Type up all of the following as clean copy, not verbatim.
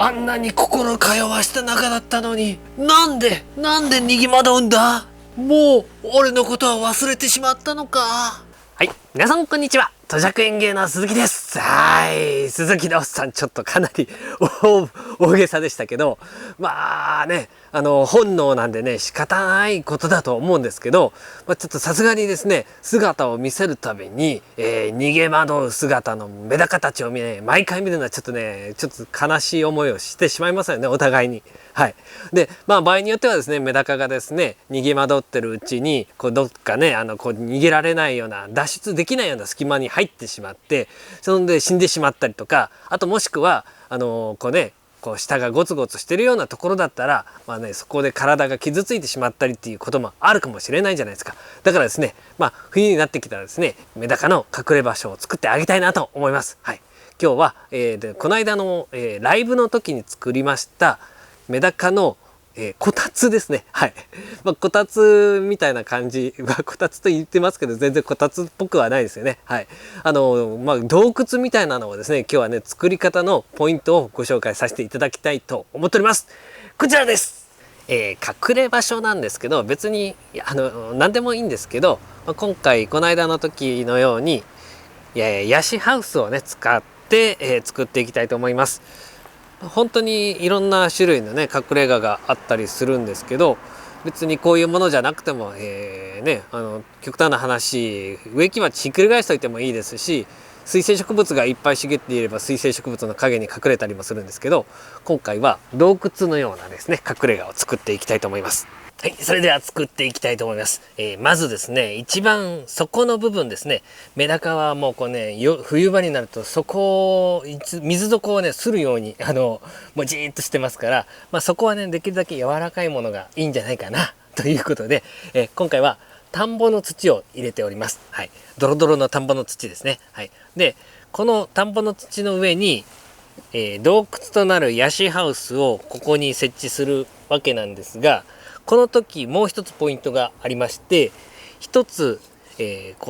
あんなに心通わした仲だったのに、なんで逃げ惑うんだ。もう俺のことは忘れてしまったのか。はい、皆さんこんにちは。土着園芸の鈴木です。はい、鈴木のおっさん、ちょっとかなり大げさでしたけど、まあね、本能なんでね、仕方ないことだと思うんですけど、ちょっとさすがにですね、姿を見せるために、逃げ惑う姿のメダカたちを毎回見るのはちょっと悲しい思いをしてしまいますよね、お互いに。はい。で、場合によってはですね、メダカがですね、逃げ惑ってるうちに、どっかね、逃げられないような、脱出できないような隙間に入ってしまって、そんで死んでしまったりとか、あともしくは、下がゴツゴツしてるようなところだったら、そこで体が傷ついてしまったりっていうこともあるかもしれないじゃないですか。だからですね、冬になってきたらですね、メダカの隠れ場所を作ってあげたいなと思います。はい。今日は、この間の、ライブの時に作りましたメダカの、こたつですね。はい。こたつみたいな感じは、こたつと言ってますけど、全然こたつっぽくはないですよね。はい。洞窟みたいなのをですね、今日はね、作り方のポイントをご紹介させていただきたいと思っております。こちらです。隠れ場所なんですけど、別に、何でもいいんですけど、今回、この間の時のように、ヤシハウスをね、使って、作っていきたいと思います。本当にいろんな種類のね隠れ家があったりするんですけど、別にこういうものじゃなくても、極端な話、植木鉢ひっくり返しておいてもいいですし、水生植物がいっぱい茂っていれば水生植物の陰に隠れたりもするんですけど、今回は洞窟のようなですね隠れ家を作っていきたいと思います。はい、それでは作っていきたいと思います。まずですね、一番底の部分ですね。メダカはもう冬場になると水底をねするようにもうじーっとしてますから、そこはねできるだけ柔らかいものがいいんじゃないかなということで、今回は田んぼの土を入れております。はい、ドロドロの田んぼの土ですね。はい、でこの田んぼの土の上に、洞窟となるヤシハウスをここに設置するわけなんですが、この時もう一つポイントがありまして、一つ、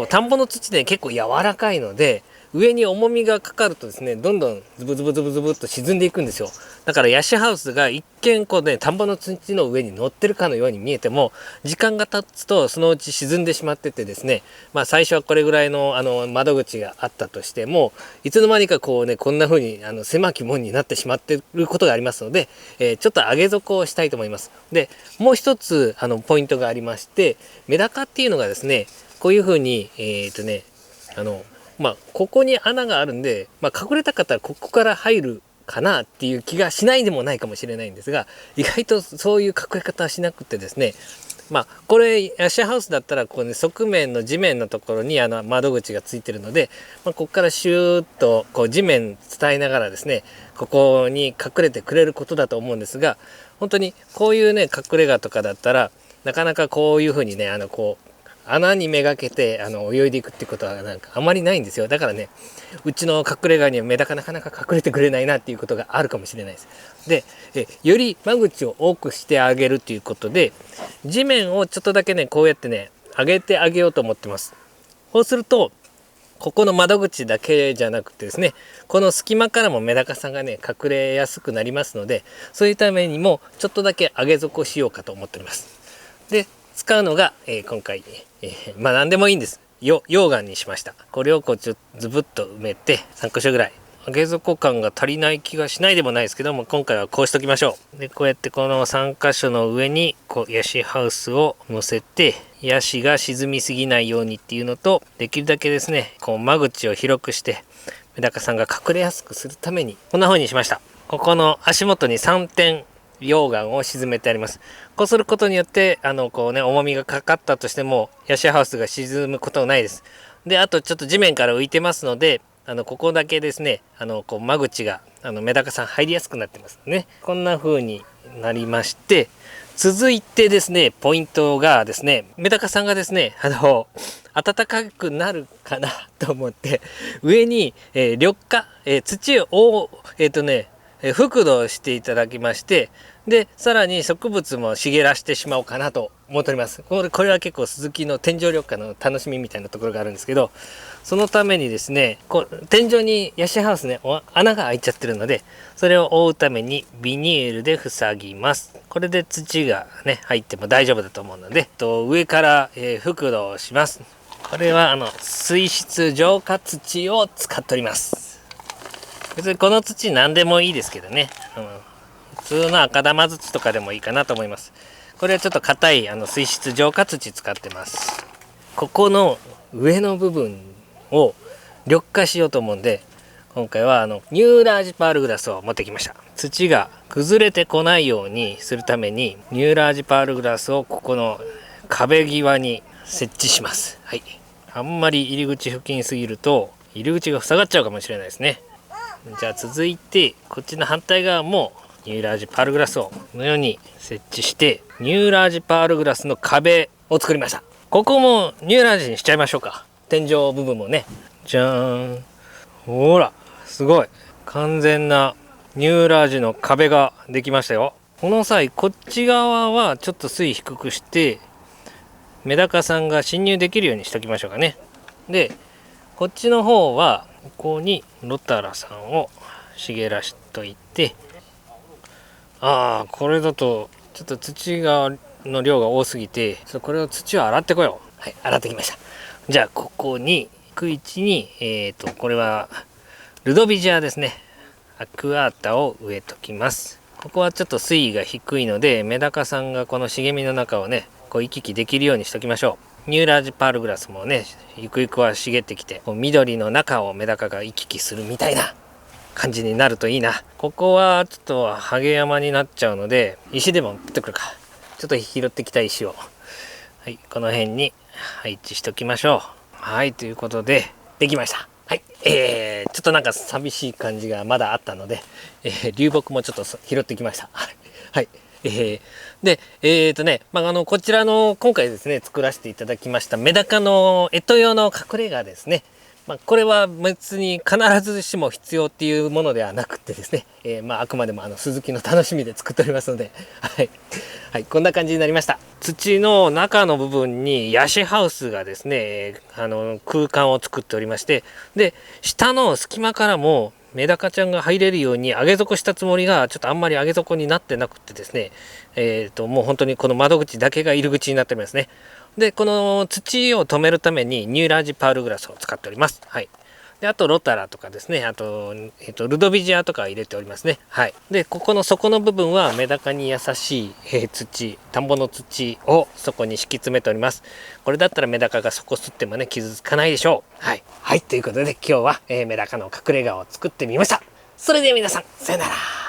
田んぼの土で結構柔らかいので、上に重みがかかるとですね、どんどんズブズブズブズブっと沈んでいくんですよ。だからヤシハウスが一見田んぼの土の上に乗ってるかのように見えても、時間が経つとそのうち沈んでしまっててですね、最初はこれぐらいの窓口があったとしても、いつの間にかこんな風に狭き門になってしまっていることがありますので、ちょっと上げ底をしたいと思います。で、もう一つポイントがありまして、メダカっていうのがですね、こういう風にここに穴があるんで、隠れた方はここから入るかなっていう気がしないでもないかもしれないんですが、意外とそういう隠れ方はしなくてですね、これヤシハウスだったら側面の地面のところに窓口がついてるので、ここからシューッと地面伝えながらですね、ここに隠れてくれることだと思うんですが、本当にこういうね隠れ家とかだったらなかなかこういうふうにね穴にめがけて泳いでいくってことはあまりないんですよ。だからね、うちの隠れ家にはメダカなかなか隠れてくれないなっていうことがあるかもしれないです。で、より間口を多くしてあげるということで、地面をちょっとだけねこうやってね上げてあげようと思ってます。そうするとここの窓口だけじゃなくてですね、この隙間からもメダカさんがね隠れやすくなりますので、そういうためにもちょっとだけ上げ底しようかと思っております。で、使うのが、今回、何でもいいんです。溶岩にしました。これをズブッと埋めて3箇所ぐらい。上げ底感が足りない気がしないでもないですけども、今回はこうしときましょう。で、こうやってこの3箇所の上にヤシハウスを乗せて、ヤシが沈みすぎないようにっていうのと、できるだけですね間口を広くしてメダカさんが隠れやすくするためにこんな風にしました。ここの足元に3点溶岩を沈めてあります。こうすることによって重みがかかったとしてもヤシハウスが沈むことはないです。で、あとちょっと地面から浮いてますので、ここだけですね間口がメダカさん入りやすくなってますね。こんな風になりまして、続いてですねポイントがですね、メダカさんがですね暖かくなるかなと思って上に緑化、土を覆土していただきまして、でさらに植物も茂らしてしまおうかなと思っております。これは結構鈴木の天井緑化の楽しみみたいなところがあるんですけど、そのためにですね、天井にヤシハウスね、穴が開いちゃってるので、それを覆うためにビニールで塞ぎます。これで土がね入っても大丈夫だと思うので、上から、覆土をします。これは水質浄化土を使っております。別にこの土何でもいいですけどね、普通の赤玉土とかでもいいかなと思います。これはちょっと硬い水質浄化土使ってます。ここの上の部分を緑化しようと思うんで、今回はニューラージパールグラスを持ってきました。土が崩れてこないようにするためにニューラージパールグラスをここの壁際に設置します。はい、あんまり入り口付近すぎると入り口が塞がっちゃうかもしれないですね。じゃあ続いてこっちの反対側もニューラージパールグラスをこのように設置して、ニューラージパールグラスの壁を作りました。ここもニューラージにしちゃいましょうか。天井部分もね、じゃーん、ほらすごい完全なニューラージの壁ができましたよ。この際こっち側はちょっと水位低くしてメダカさんが侵入できるようにしておきましょうかね。でこっちの方はここにロタラさんを茂らしといて、これだとちょっと土の量が多すぎて、これを土を洗ってこよう。はい、洗ってきました。じゃあここに低い位置にこれはルドビジアですね、アクアータを植えときます。ここはちょっと水位が低いのでメダカさんがこの茂みの中をね行き来できるようにしておきましょう。ニューラージパールグラスもねゆくゆくは茂ってきて緑の中をメダカが行き来するみたいな感じになるといいな。ここはちょっとハゲ山になっちゃうので石でも取ってくるか。ちょっと拾ってきた石を、はい、この辺に配置しておきましょう。はい、ということでできました。はい、ちょっとなんか寂しい感じがまだあったので、流木もちょっと拾ってきました。はい、でこちらの今回ですね作らせていただきましたメダカの干支用の隠れ家ですね。これは別に必ずしも必要っていうものではなくてですね、あくまでも鈴木の楽しみで作っておりますので、はい、こんな感じになりました。土の中の部分にヤシハウスがですね、空間を作っておりまして、で下の隙間からもメダカちゃんが入れるように上げ底したつもりがちょっとあんまり上げ底になってなくてですね、もう本当にこの窓口だけが入り口になっておりますね。でこの土を止めるためにニューラージパールグラスを使っております。はい、であとロタラとかですね、あと、ルドビジアとか入れておりますね。はい、でここの底の部分はメダカに優しい、土、田んぼの土をそこに敷き詰めております。これだったらメダカが底吸ってもね傷つかないでしょう。はい、ということで今日は、メダカの隠れ家を作ってみました。それでは皆さんさよなら。